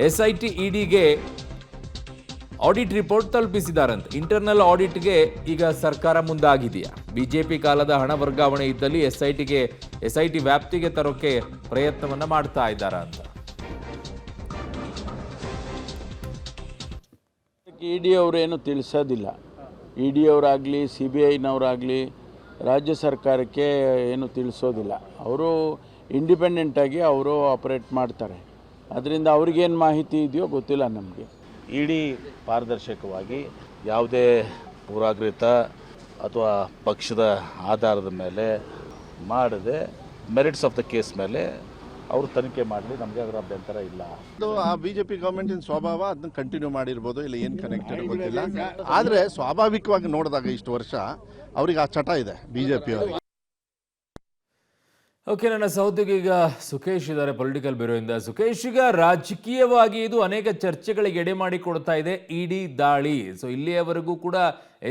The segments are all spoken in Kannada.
SIT ಇಡಿಗೆ ಆಡಿಟ್ ರಿಪೋರ್ಟ್ ತಲುಪಿಸಿದಾರಂತೆ. ಇಂಟರ್ನಲ್ ಆಡಿಟ್ಗೆ ಈಗ ಸರ್ಕಾರ ಮುಂದಾಗಿದೆಯಾ? ಬಿಜೆಪಿ ಕಾಲದ ಹಣ ವರ್ಗಾವಣೆ ಇದ್ದಲ್ಲಿ SIT ವ್ಯಾಪ್ತಿಗೆ ತರೋಕೆ ಪ್ರಯತ್ನವನ್ನ ಮಾಡ್ತಾ ಇದ್ದಾರಾ ಅಂತ. ಇಡಿ ಅವರೇನು ತಿಳಿಸೋದಿಲ್ಲ. ಇಡಿ ಅವರಾಗಲಿ CBIನವರಾಗಲಿ ರಾಜ್ಯ ಸರ್ಕಾರಕ್ಕೆ ಏನು ತಿಳಿಸೋದಿಲ್ಲ. ಅವರು ಇಂಡಿಪೆಂಡೆಂಟಾಗಿ ಅವರು ಆಪರೇಟ್ ಮಾಡ್ತಾರೆ. ಅದರಿಂದ ಅವ್ರಿಗೇನು ಮಾಹಿತಿ ಇದೆಯೋ ಗೊತ್ತಿಲ್ಲ ನಮಗೆ. ಇಡಿ ಪಾರದರ್ಶಕವಾಗಿ ಯಾವುದೇ ಪೂರ್ವಾಗ್ರಹಿತ ಅಥವಾ ಪಕ್ಷದ ಆಧಾರದ ಮೇಲೆ ಮಾಡದೆ ಮೆರಿಟ್ಸ್ ಆಫ್ ದ ಕೇಸ್ ಮೇಲೆ ಅವರು ತನಿಖೆ ಮಾಡಲಿ, ನಮಗೆ ಅದರ ಅಭ್ಯಂತರ ಇಲ್ಲ. ಅದು ಆ ಬಿಜೆಪಿ ಗವರ್ಮೆಂಟಿನ ಸ್ವಭಾವ, ಅದನ್ನ ಕಂಟಿನ್ಯೂ ಮಾಡಿರ್ಬೋದು, ಇಲ್ಲ ಏನು ಕನೆಕ್ಟೆಡ್ ಗೊತ್ತಿಲ್ಲ. ಆದರೆ ಸ್ವಾಭಾವಿಕವಾಗಿ ನೋಡಿದಾಗ ಇಷ್ಟು ವರ್ಷ ಅವ್ರಿಗೆ ಆ ಚಟ ಇದೆ ಬಿಜೆಪಿ ಅವರಿಗೆ. ಓಕೆ, ನನ್ನ ಸಹೋದ್ಯೋಗಿ ಈಗ ಸುಖೇಶ್ ಇದ್ದಾರೆ ಪೊಲಿಟಿಕಲ್ ಬ್ಯೂರೋಯಿಂದ. ಸುಖೇಶ್, ಈಗ ರಾಜಕೀಯವಾಗಿ ಇದು ಅನೇಕ ಚರ್ಚೆಗಳಿಗೆ ಎಡೆ ಮಾಡಿಕೊಡ್ತಾ ಇದೆ ಇಡಿ ದಾಳಿ. ಸೊ ಇಲ್ಲಿಯವರೆಗೂ ಕೂಡ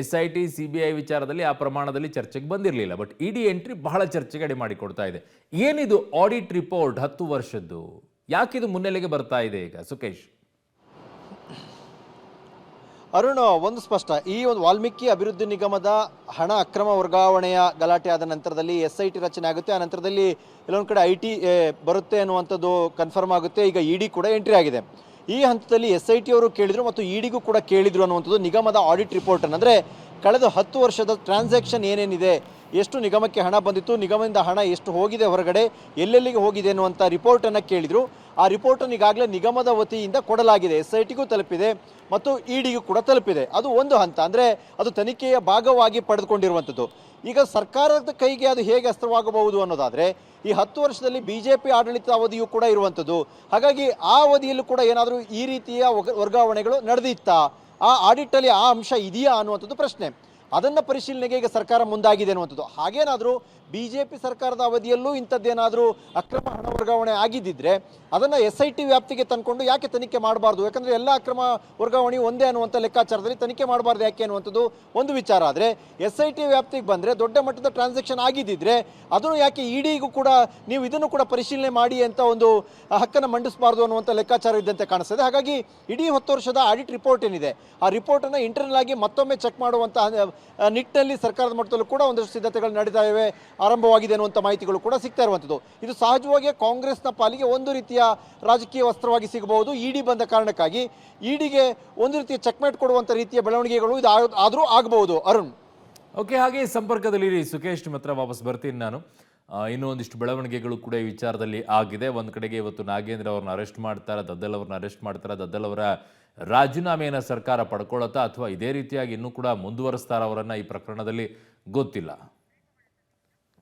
SIT CBI ವಿಚಾರದಲ್ಲಿ ಆ ಪ್ರಮಾಣದಲ್ಲಿ ಚರ್ಚೆಗೆ ಬಂದಿರಲಿಲ್ಲ. ಬಟ್ ಇಡಿ ಎಂಟ್ರಿ ಬಹಳ ಚರ್ಚೆಗೆ ಎಡೆ ಮಾಡಿಕೊಡ್ತಾ ಇದೆ. ಏನಿದು ಆಡಿಟ್ ರಿಪೋರ್ಟ್ 10 ವರ್ಷದ್ದು, ಯಾಕಿದು ಮುನ್ನೆಲೆಗೆ ಬರ್ತಾ ಇದೆ ಈಗ ಸುಖೇಶ್? ಅರುಣ್, ಒಂದು ಸ್ಪಷ್ಟ, ಈ ಒಂದು ವಾಲ್ಮೀಕಿ ಅಭಿವೃದ್ಧಿ ನಿಗಮದ ಹಣ ಅಕ್ರಮ ವರ್ಗಾವಣೆಯ ಗಲಾಟೆ ಆದ ನಂತರದಲ್ಲಿ SIT ರಚನೆ ಆಗುತ್ತೆ. ಆ ನಂತರದಲ್ಲಿ ಎಲ್ಲೊಂದು ಕಡೆ IT ಬರುತ್ತೆ ಅನ್ನುವಂಥದ್ದು ಕನ್ಫರ್ಮ್ ಆಗುತ್ತೆ. ಈಗ ಇಡಿ ಕೂಡ ಎಂಟ್ರಿ ಆಗಿದೆ. ಈ ಹಂತದಲ್ಲಿ SIT ಅವರು ಕೇಳಿದ್ರು ಮತ್ತು ಇಡಿಗೂ ಕೂಡ ಕೇಳಿದ್ರು ಅನ್ನುವಂಥದ್ದು ನಿಗಮದ ಆಡಿಟ್ ರಿಪೋರ್ಟ್. ಅಂದರೆ ಕಳೆದ 10 ವರ್ಷದ ಟ್ರಾನ್ಸಾಕ್ಷನ್ ಏನೇನಿದೆ, ಎಷ್ಟು ನಿಗಮಕ್ಕೆ ಹಣ ಬಂದಿತ್ತು, ನಿಗಮದಿಂದ ಹಣ ಎಷ್ಟು ಹೋಗಿದೆ ಹೊರಗಡೆ, ಎಲ್ಲೆಲ್ಲಿಗೆ ಹೋಗಿದೆ ಅನ್ನುವಂಥ ರಿಪೋರ್ಟನ್ನು ಕೇಳಿದರು. ಆ ರಿಪೋರ್ಟನ್ನು ಈಗಾಗಲೇ ನಿಗಮದ ವತಿಯಿಂದ ಕೊಡಲಾಗಿದೆ. SITಗೂ ತಲುಪಿದೆ ಮತ್ತು ಇಡಿಗೂ ಕೂಡ ತಲುಪಿದೆ. ಅದು ಒಂದು ಹಂತ, ಅಂದರೆ ಅದು ತನಿಖೆಯ ಭಾಗವಾಗಿ ಪಡೆದುಕೊಂಡಿರುವಂಥದ್ದು. ಈಗ ಸರ್ಕಾರದ ಕೈಗೆ ಅದು ಹೇಗೆ ಅಸ್ತ್ರವಾಗಬಹುದು ಅನ್ನೋದಾದರೆ, ಈ 10 ವರ್ಷದಲ್ಲಿ BJP ಆಡಳಿತ ಅವಧಿಯೂ ಕೂಡ ಇರುವಂಥದ್ದು. ಹಾಗಾಗಿ ಆ ಅವಧಿಯಲ್ಲೂ ಕೂಡ ಏನಾದರೂ ಈ ರೀತಿಯ ವರ್ಗಾವಣೆಗಳು ನಡೆದಿತ್ತಾ, ಆ ಆಡಿಟಲ್ಲಿ ಆ ಅಂಶ ಇದೆಯಾ ಅನ್ನುವಂಥದ್ದು ಪ್ರಶ್ನೆ. ಅದನ್ನು ಪರಿಶೀಲನೆಗೆ ಈಗ ಸರ್ಕಾರ ಮುಂದಾಗಿದೆ ಅನ್ನುವಂಥದ್ದು. ಹಾಗೇನಾದರೂ BJP ಸರ್ಕಾರದ ಅವಧಿಯಲ್ಲೂ ಇಂಥದ್ದೇನಾದರೂ ಅಕ್ರಮ ಹಣ ವರ್ಗಾವಣೆ ಆಗಿದ್ದಿದ್ರೆ ಅದನ್ನು SIT ವ್ಯಾಪ್ತಿಗೆ ತಂದುಕೊಂಡು ಯಾಕೆ ತನಿಖೆ ಮಾಡಬಾರ್ದು? ಯಾಕಂದರೆ ಎಲ್ಲ ಅಕ್ರಮ ವರ್ಗಾವಣೆಯು ಒಂದೇ ಅನ್ನುವಂಥ ಲೆಕ್ಕಾಚಾರದಲ್ಲಿ ತನಿಖೆ ಮಾಡಬಾರ್ದು ಯಾಕೆ ಅನ್ನುವಂಥದ್ದು ಒಂದು ವಿಚಾರ. ಆದರೆ SIT ವ್ಯಾಪ್ತಿಗೆ ಬಂದರೆ ದೊಡ್ಡ ಮಟ್ಟದ ಟ್ರಾನ್ಸಾಕ್ಷನ್ ಆಗಿದ್ದಿದ್ರೆ ಅದನ್ನು ಯಾಕೆ ಇಡಿಗೂ ಕೂಡ ನೀವು ಇದನ್ನು ಕೂಡ ಪರಿಶೀಲನೆ ಮಾಡಿ ಅಂತ ಒಂದು ಹಕ್ಕನ್ನು ಮಂಡಿಸಬಾರ್ದು ಅನ್ನುವಂಥ ಲೆಕ್ಕಾಚಾರ ಇದ್ದಂತೆ ಕಾಣಿಸ್ತದೆ. ಹಾಗಾಗಿ ಇಡೀ 10 ವರ್ಷದ ಆಡಿಟ್ ರಿಪೋರ್ಟ್ ಏನಿದೆ, ಆ ರಿಪೋರ್ಟನ್ನು ಇಂಟರ್ನಲ್ ಆಗಿ ಮತ್ತೊಮ್ಮೆ ಚೆಕ್ ಮಾಡುವಂಥ ನಿಟ್ಟಿನಲ್ಲಿ ಸರ್ಕಾರದ ಮಟ್ಟದಲ್ಲೂ ಕೂಡ ಒಂದಷ್ಟು ಸಿದ್ಧತೆಗಳು ನಡೀತಾ ಇವೆ, ಆರಂಭವಾಗಿದೆ ಅನ್ನುವಂಥ ಮಾಹಿತಿಗಳು ಕೂಡ ಸಿಗ್ತಾ ಇರುವಂಥದ್ದು. ಇದು ಸಹಜವಾಗಿ ಕಾಂಗ್ರೆಸ್ನ ಪಾಲಿಗೆ ಒಂದು ರೀತಿಯ ರಾಜಕೀಯ ವಸ್ತ್ರವಾಗಿ ಸಿಗಬಹುದು. ಇಡಿ ಬಂದ ಕಾರಣಕ್ಕಾಗಿ ಇಡಿಗೆ ಒಂದು ರೀತಿಯ ಚೆಕ್ಮೇಟ್ ಕೊಡುವಂಥ ರೀತಿಯ ಬೆಳವಣಿಗೆಗಳು ಇದು ಆದರೂ ಆಗಬಹುದು. ಅರುಣ್, ಓಕೆ, ಹಾಗೆ ಸಂಪರ್ಕದಲ್ಲಿ ಸುಖೇಶ್ ನಿಮ್ಮ ಹತ್ರ ವಾಪಸ್ ಬರ್ತೀನಿ ನಾನು. ಇನ್ನೂ ಒಂದಿಷ್ಟು ಬೆಳವಣಿಗೆಗಳು ಕೂಡ ಈ ವಿಚಾರದಲ್ಲಿ ಆಗಿದೆ. ಒಂದು ಕಡೆಗೆ ಇವತ್ತು ನಾಗೇಂದ್ರ ಅವ್ರನ್ನ ಅರೆಸ್ಟ್ ಮಾಡ್ತಾರೆ, ದದ್ದಲ್ ಅವ್ರನ್ನ ಅರೆಸ್ಟ್ ಮಾಡ್ತಾರೆ. ದದ್ದಲ್ ಅವರ ರಾಜೀನಾಮೆಯನ್ನು ಸರ್ಕಾರ ಪಡ್ಕೊಳ್ಳುತ್ತಾ ಅಥವಾ ಇದೇ ರೀತಿಯಾಗಿ ಇನ್ನೂ ಕೂಡ ಮುಂದುವರಿಸ್ತಾರ ಅವರನ್ನು ಈ ಪ್ರಕರಣದಲ್ಲಿ ಗೊತ್ತಿಲ್ಲ.